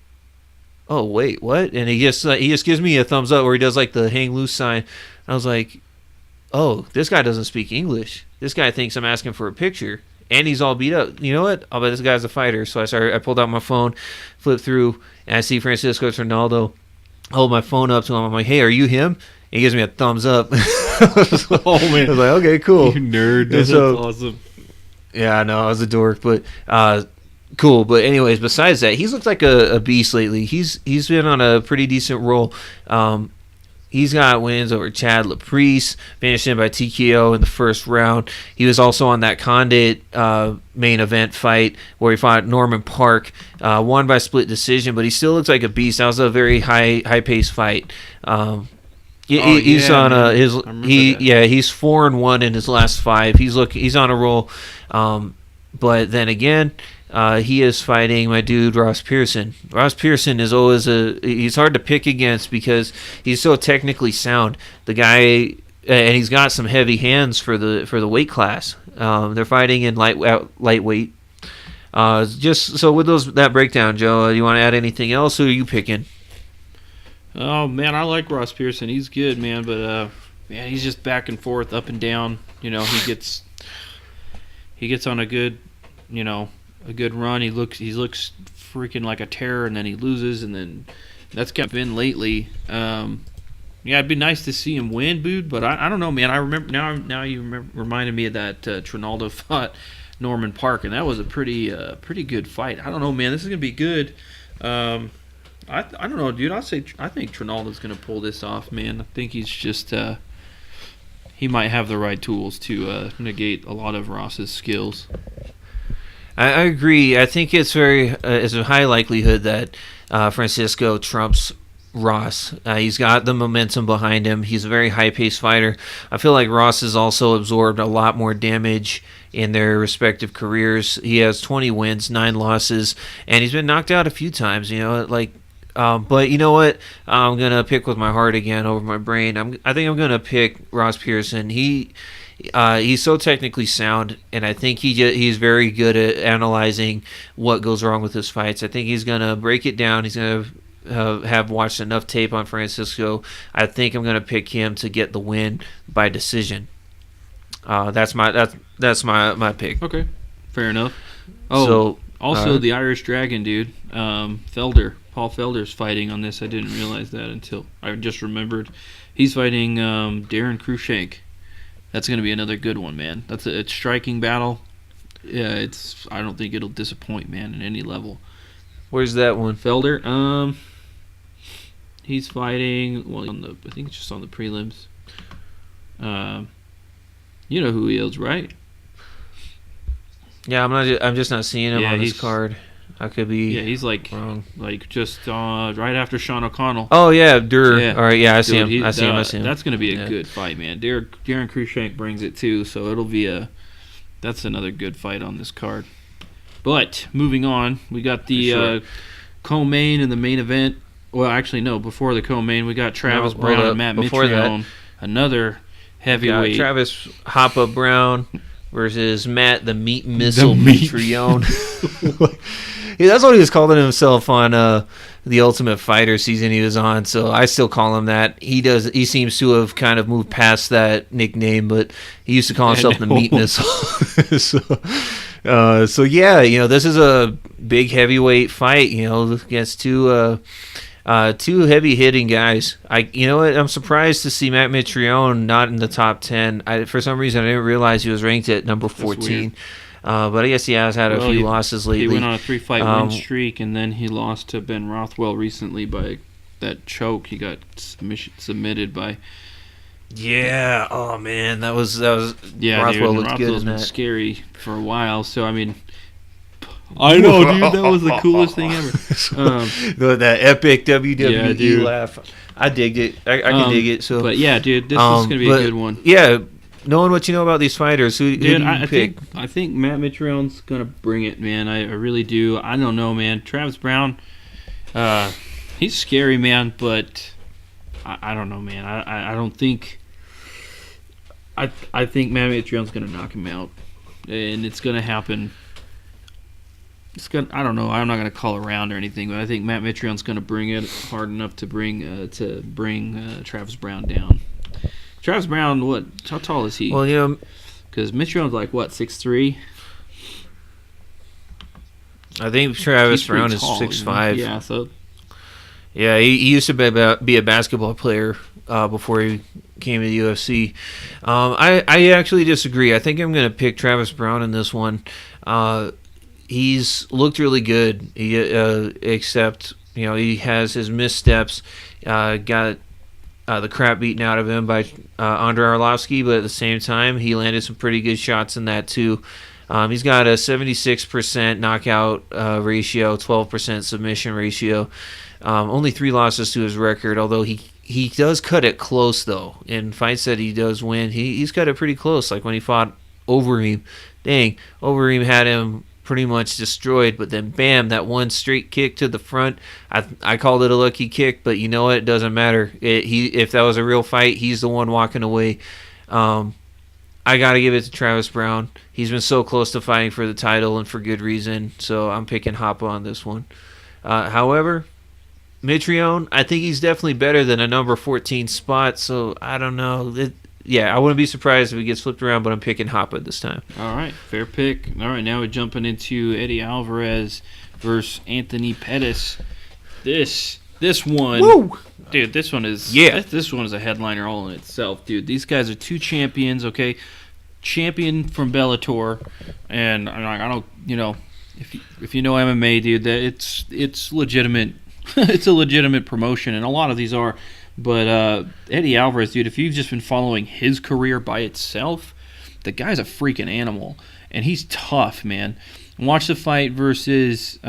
oh, wait, what? And he just gives me a thumbs up where he does like the hang loose sign. I was like, oh, this guy doesn't speak English. This guy thinks I'm asking for a picture, and he's all beat up. You know what? I'll bet this guy's a fighter. So I pulled out my phone, flipped through, and I see Francisco Trinaldo. I hold my phone up to him. I'm like, hey, are you him? And he gives me a thumbs up. Oh, man. I was like, okay, cool. You nerd. That's awesome. Yeah, I know. I was a dork, but cool. But anyways, besides that, he's looked like a beast lately. He's been on a pretty decent roll. He's got wins over Chad Laprice, finished him by TKO in the first round. He was also on that Condit main event fight where he fought Norman Park, won by split decision, but he still looks like a beast. That was a very high-paced fight. He's on he's 4-1 in his last 5. He's on a roll. But then again, he is fighting my dude Ross Pearson. Ross Pearson is always he's hard to pick against because he's so technically sound. The guy, and he's got some heavy hands for the weight class. They're fighting in lightweight. Just so with that breakdown, Joe, you want to add anything else? Who are you picking? Oh man, I like Ross Pearson. He's good, man, but man, he's just back and forth, up and down. He gets on a good run. He looks freaking like a terror, and then he loses, and then that's kind of been lately. Yeah, it'd be nice to see him win, dude, but I don't know, man. I remember now you reminded me of that Trinaldo fought Norman Park, and that was a pretty good fight. I don't know, man. This is gonna be good. I don't know, dude. I think Trinaldo's gonna pull this off, man. I think he's just he might have the right tools to negate a lot of Ross's skills. I agree. I think it's a high likelihood that Francisco trumps Ross. He's got the momentum behind him. He's a very high-paced fighter. I feel like Ross has also absorbed a lot more damage in their respective careers. He has 20 wins, 9 losses, and he's been knocked out a few times. But you know what? I'm gonna pick with my heart again over my brain. I think I'm gonna pick Ross Pearson. He's so technically sound, and I think he's very good at analyzing what goes wrong with his fights. I think he's gonna break it down. He's gonna have watched enough tape on Francisco. I think I'm gonna pick him to get the win by decision. That's my pick. Okay, fair enough. Oh, so the Irish Dragon dude, Paul Felder's fighting on this. I didn't realize that until I just remembered. He's fighting Darren Cruikshank. That's going to be another good one, man. That's a striking battle. Yeah, I don't think it'll disappoint, man, at any level. Where's that one? Felder, he's fighting. Well, I think it's just on the prelims. You know who he is, right? Yeah, I'm just not seeing him on this card. I could be. Yeah, he's wrong. Just right after Sean O'Connell. Oh yeah, Durr. Yeah. All right, yeah, I see him. I see him. That's gonna be a good fight, man. Darren Cruikshank brings it too, so it'll be that's another good fight on this card. But moving on, we got the co-main and the main event. Well, actually, no. Before the co-main, we got Travis Brown and Matt Mitrione. Another heavyweight. Travis Hoppa Brown versus Matt the Meat Missile Mitrione. Yeah, that's what he was calling himself on the Ultimate Fighter season he was on, so I still call him that. He seems to have kind of moved past that nickname, but he used to call himself the Meat Missile. So yeah, this is a big heavyweight fight, against two heavy hitting guys. I'm surprised to see Matt Mitrione not in the top 10. For some reason I didn't realize he was ranked at number 14. But I guess he has had a few losses lately. He went on a 3-fight win streak, and then he lost to Ben Rothwell recently by that choke. He got submitted by. Yeah. Oh man, that was. Yeah, Rothwell looked good in been that. Scary for a while. So I mean. I know, dude. That was the coolest thing ever. That epic WWE laugh. I digged it. I can dig it. So, but yeah, dude, this is gonna be a good one. Yeah. Knowing what you know about these fighters, who do you pick? I think Matt Mitrione's gonna bring it, man. I really do. I don't know, man. Travis Brown, he's scary, man. But I don't know, man. I don't think. I think Matt Mitrione's gonna knock him out, and it's gonna happen. I don't know. I'm not gonna call around or anything, but I think Matt Mitrione's gonna bring it hard enough to bring Travis Brown down. Travis Brown, how tall is he? Well, because Mitrione's like 6'3". I think Travis Brown is 6'5". Yeah, so. Yeah, he used to be a basketball player before he came to the UFC. I actually disagree. I think I'm going to pick Travis Brown in this one. He's looked really good, except he has his missteps. Got the crap beaten out of him by Andrei Arlovsky, but at the same time, he landed some pretty good shots in that too. He's got a 76% knockout ratio, 12% submission ratio. Only 3 losses to his record, although he does cut it close, though. In fights that he does win, he's cut it pretty close. Like when he fought Overeem. Dang, Overeem had him pretty much destroyed, but then bam, that one straight kick to the front. I called it a lucky kick, but you know what? It doesn't matter. If that was a real fight, he's the one walking away. I got to give it to Travis Brown. He's been so close to fighting for the title, and for good reason, so I'm picking Hoppa on this one. However, Mitrione, I think he's definitely better than a number 14 spot, so I don't know. I wouldn't be surprised if he gets flipped around, but I'm picking Hoppa this time. All right, fair pick. All right, now we're jumping into Eddie Alvarez versus Anthony Pettis. This one, woo! Dude, this one is a headliner all in itself, dude. These guys are 2 champions, okay? Champion from Bellator, and I don't, if you know MMA, dude, that it's legitimate. It's a legitimate promotion, and a lot of these are. But Eddie Alvarez, dude, if you've just been following his career by itself, the guy's a freaking animal, and he's tough, man. Watch the fight versus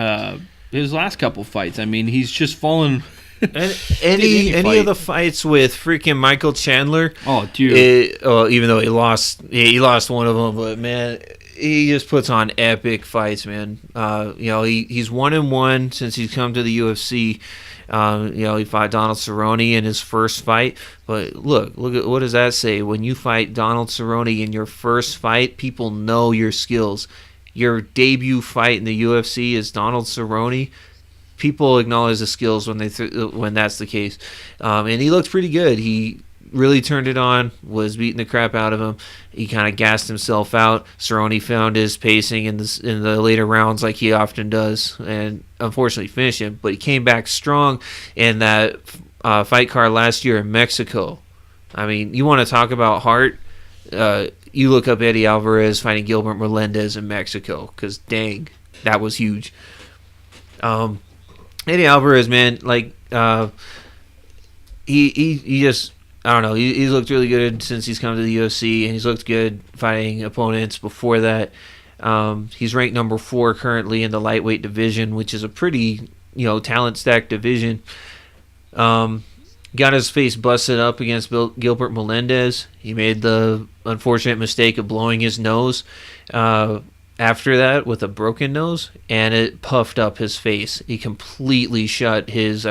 his last couple fights. I mean, he's just fallen. Any of the fights with freaking Michael Chandler? Oh, dude. Even though he lost one of them, but man, he just puts on epic fights, man. He's 1-1 since he's come to the UFC. He fought Donald Cerrone in his first fight. But look at what does that say? When you fight Donald Cerrone in your first fight, people know your skills. Your debut fight in the UFC is Donald Cerrone. People acknowledge the skills when that's the case. And he looked pretty good. He really turned it on, was beating the crap out of him. He kind of gassed himself out. Cerrone found his pacing in the later rounds like he often does, and unfortunately finished him. But he came back strong in that fight card last year in Mexico. I mean, you want to talk about heart? You look up Eddie Alvarez fighting Gilbert Melendez in Mexico, because dang, that was huge. Eddie Alvarez, man, like he just, I don't know. He's looked really good since he's come to the UFC, and he's looked good fighting opponents before that. He's ranked number 4 currently in the lightweight division, which is a pretty, talent-stacked division. Got his face busted up against Gilbert Melendez. He made the unfortunate mistake of blowing his nose after that with a broken nose, and it puffed up his face. He completely shut his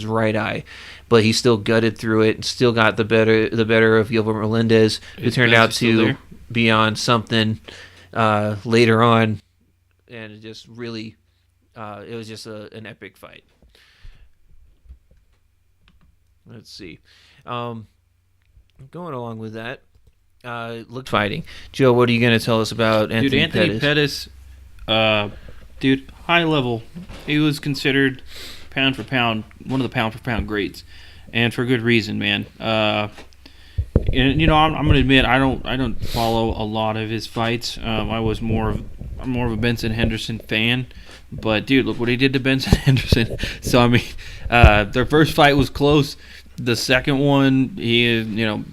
right eye. But he still gutted through it and still got the better of Gilbert Melendez, who turned out to be on something later on, and it just really, it was just an epic fight. Let's see, going along with that, looked fighting. Joe, what are you going to tell us about Anthony Pettis? High level. He was considered pound for pound, one of the pound for pound greats, and for good reason, man. I'm going to admit I don't follow a lot of his fights. I'm more of a Benson Henderson fan, but dude, look what he did to Benson Henderson. So I mean, their first fight was close. The second one,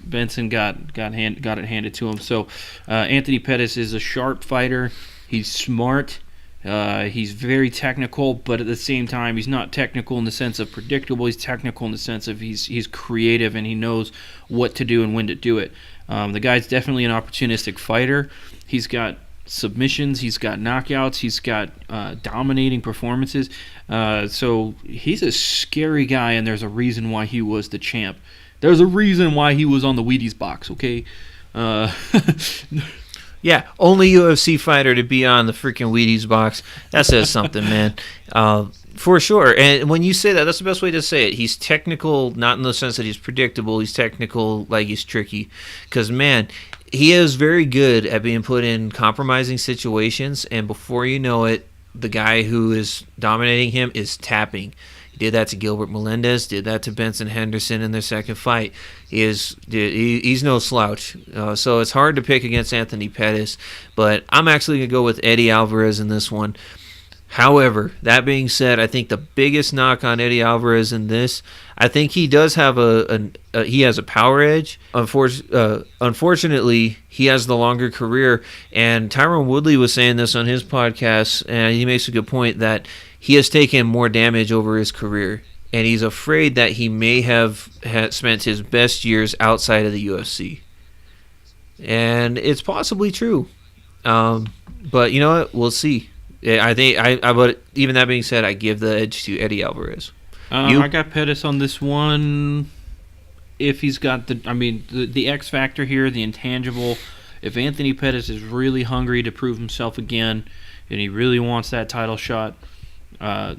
Benson got it handed to him. So Anthony Pettis is a sharp fighter. He's smart. He's very technical, but at the same time, he's not technical in the sense of predictable. He's technical in the sense of he's creative, and he knows what to do and when to do it. The guy's definitely an opportunistic fighter. He's got submissions, he's got knockouts, he's got dominating performances. So he's a scary guy, and there's a reason why he was the champ. There's a reason why he was on the Wheaties box, okay? Yeah, only UFC fighter to be on the freaking Wheaties box. That says something, man. For sure. And when you say that, that's the best way to say it. He's technical, not in the sense that he's predictable. He's technical like he's tricky. Because, man, he is very good at being put in compromising situations. And before you know it, the guy who is dominating him is tapping. He did that to Gilbert Melendez, did that to Benson Henderson in their second fight. He's no slouch. So it's hard to pick against Anthony Pettis, but I'm actually going to go with Eddie Alvarez in this one. However, that being said, I think the biggest knock on Eddie Alvarez in this, I think he does have he has a power edge. Unfortunately, he has the longer career, and Tyron Woodley was saying this on his podcast, and he makes a good point that he has taken more damage over his career, and he's afraid that he may have spent his best years outside of the UFC. And it's possibly true. But you know what? We'll see. I think but even that being said, I give the edge to Eddie Alvarez. I got Pettis on this one. If he's got the X factor here, the intangible. If Anthony Pettis is really hungry to prove himself again, and he really wants that title shot, I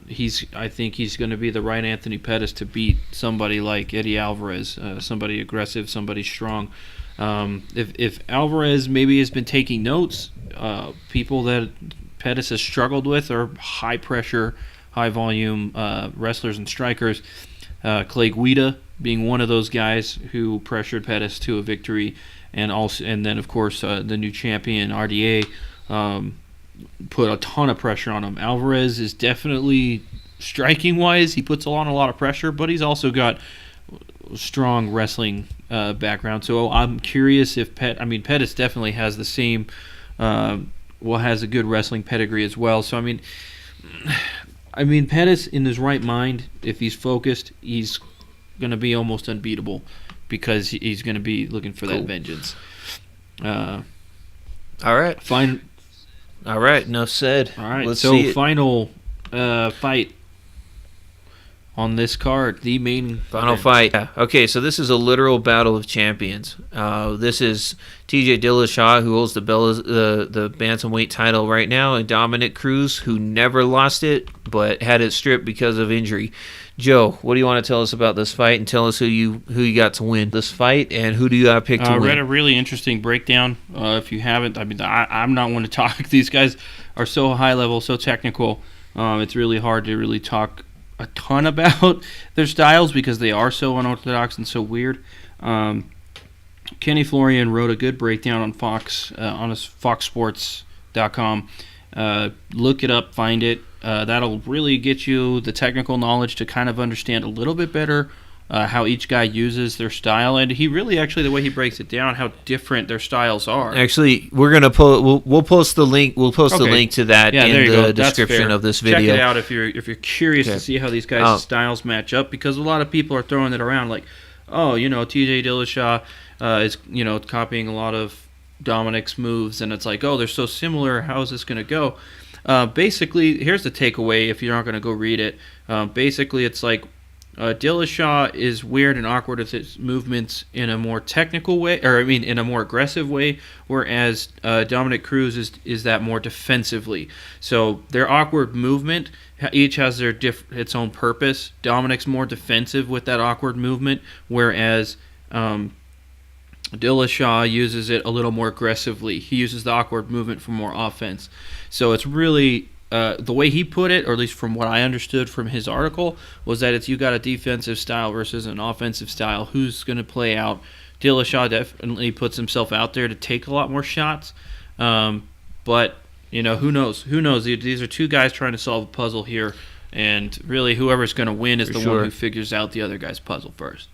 think he's going to be the right Anthony Pettis to beat somebody like Eddie Alvarez, somebody aggressive, somebody strong. If Alvarez maybe has been taking notes, people that Pettis has struggled with are high pressure, high volume wrestlers and strikers. Clay Guida being one of those guys who pressured Pettis to a victory, and then of course the new champion RDA put a ton of pressure on him. Alvarez is definitely striking wise, he puts on a lot of pressure, but he's also got strong wrestling background. So I'm curious if Pettis definitely has the same. Has a good wrestling pedigree as well. So I mean, Pettis in his right mind, if he's focused, he's going to be almost unbeatable because he's going to be looking for that vengeance. All right. Fine. All right, enough said. All right, Let's so see it. final fight on this card, the main Final fight. Yeah. Okay, so this is a literal battle of champions. This is TJ Dillashaw, who holds the bantamweight title right now, and Dominic Cruz, who never lost it but had it stripped because of injury. Joe, what do you want to tell us about this fight, and tell us who you got to win this fight, and who do you pick to I win? read a really interesting breakdown. If you haven't, I mean, I'm not one to talk. These guys are so high level, so technical. It's really hard to really talk a ton about their styles because they are so unorthodox and so weird. Kenny Florian wrote a good breakdown on Fox on his foxsports.com. Look it up, find it. That'll really get you the technical knowledge to kind of understand a little bit better how each guy uses their style, and he really actually the way he breaks it down, how different their styles are. Actually, we're gonna we'll post the link. We'll post the link to that in the description of this video. Check it out if you're curious to see how these guys' styles match up, because a lot of people are throwing it around like, oh, TJ Dillashaw is copying a lot of Dominic's moves, and it's like, oh, they're so similar. How is this gonna go? Basically, here's the takeaway if you're not going to go read it. Basically, it's like Dillashaw is weird and awkward with his movements in a more technical way, in a more aggressive way, whereas Dominic Cruz is that more defensively. So their awkward movement each has their its own purpose. Dominic's more defensive with that awkward movement, whereas Dillashaw uses it a little more aggressively. He uses the awkward movement for more offense. So it's really, the way he put it, or at least from what I understood from his article, was that it's you got a defensive style versus an offensive style. Who's going to play out? Dillashaw definitely puts himself out there to take a lot more shots. But, who knows? Who knows? These are two guys trying to solve a puzzle here. And really, whoever's going to win is one who figures out the other guy's puzzle first.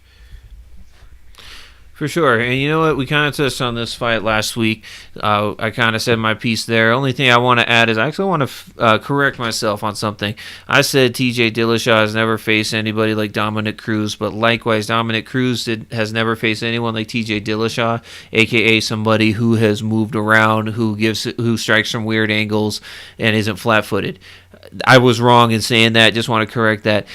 For sure. And you know what? We kind of touched on this fight last week. I kind of said my piece there. Only thing I want to add is I actually want to correct myself on something. I said TJ Dillashaw has never faced anybody like Dominic Cruz, but likewise, Dominic Cruz has never faced anyone like TJ Dillashaw, a.k.a. somebody who has moved around, who strikes from weird angles and isn't flat-footed. I was wrong in saying that. Just want to correct that.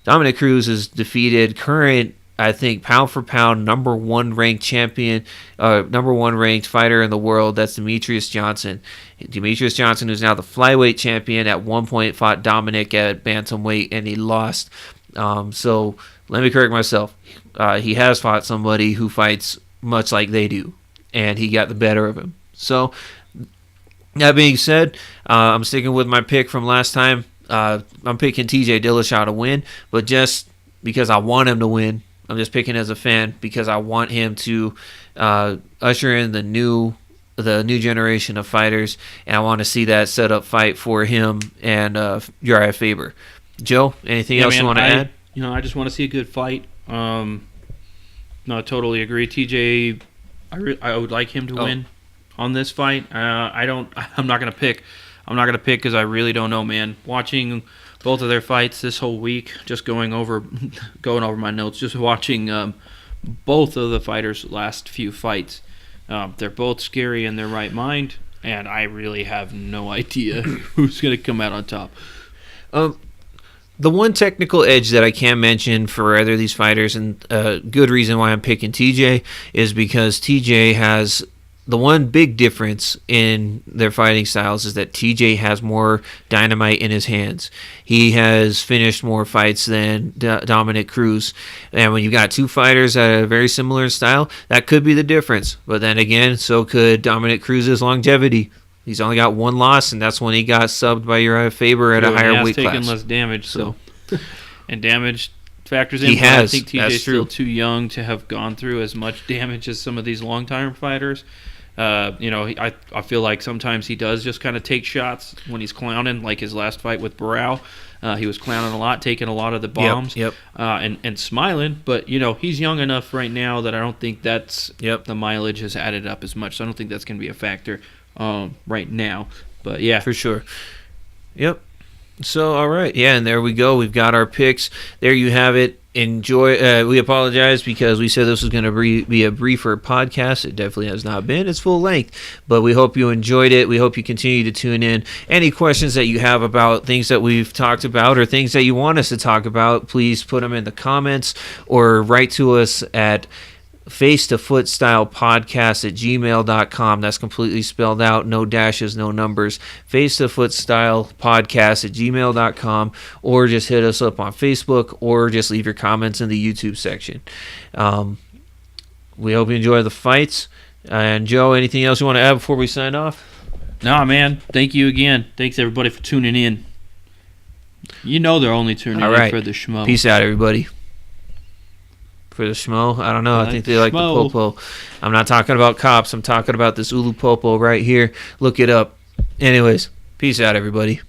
Dominic Cruz has defeated current, I think, pound for pound, number one ranked champion, number one ranked fighter in the world. That's Demetrius Johnson. Demetrius Johnson, who's now the flyweight champion, at one point fought Dominic at bantamweight, and he lost. So let me correct myself. He has fought somebody who fights much like they do, and he got the better of him. So that being said, I'm sticking with my pick from last time. I'm picking TJ Dillashaw to win, but just because I want him to win. I'm just picking as a fan because I want him to usher in the new generation of fighters, and I want to see that setup fight for him and Uriah Faber. Joe, anything else you want to add? I just want to see a good fight. No, I totally agree. TJ, I would like him to win on this fight. I'm not gonna pick because I really don't know, man. Watching both of their fights this whole week, just going over my notes, just watching both of the fighters' last few fights. They're both scary in their right mind, and I really have no idea who's going to come out on top. The one technical edge that I can mention for either of these fighters, and a good reason why I'm picking TJ, is because TJ has the one big difference in their fighting styles is that TJ has more dynamite in his hands. He has finished more fights than Dominic Cruz. And when you got two fighters that are very similar in style, that could be the difference. But then again, so could Dominic Cruz's longevity. He's only got one loss, and that's when he got subbed by Uriah Faber at a higher weight class. He's taken less damage, so and damage factors in. I think TJ's still too young to have gone through as much damage as some of these long-time fighters. I feel like sometimes he does just kind of take shots when he's clowning, like his last fight with Barao. He was clowning a lot, taking a lot of the bombs, and smiling. But, he's young enough right now that I don't think that's the mileage has added up as much. So I don't think that's going to be a factor right now. But, yeah. For sure. Yep. So, all right. Yeah, and there we go. We've got our picks. There you have it. enjoy. We apologize because we said this was going to be a briefer podcast. It definitely has not been. It's full length, but we hope you enjoyed it. We hope you continue to tune in. Any questions that you have about things that we've talked about or things that you want us to talk about, please put them in the comments or write to us at face-to-foot-style-podcast@gmail.com. That's completely spelled out, no dashes, no numbers. face-to-foot-style-podcast@gmail.com, or just hit us up on Facebook, or just leave your comments in the YouTube section. We hope you enjoy the fights. And Joe, anything else you want to add before we sign off? Nah, man. Thank you again. Thanks everybody for tuning in. You know they're only tuning in for the Schmo. Peace out, everybody. For the Schmo? I don't know. I think they like the PoPo. I'm not talking about cops. I'm talking about this Ulu PoPo right here. Look it up. Anyways, peace out, everybody.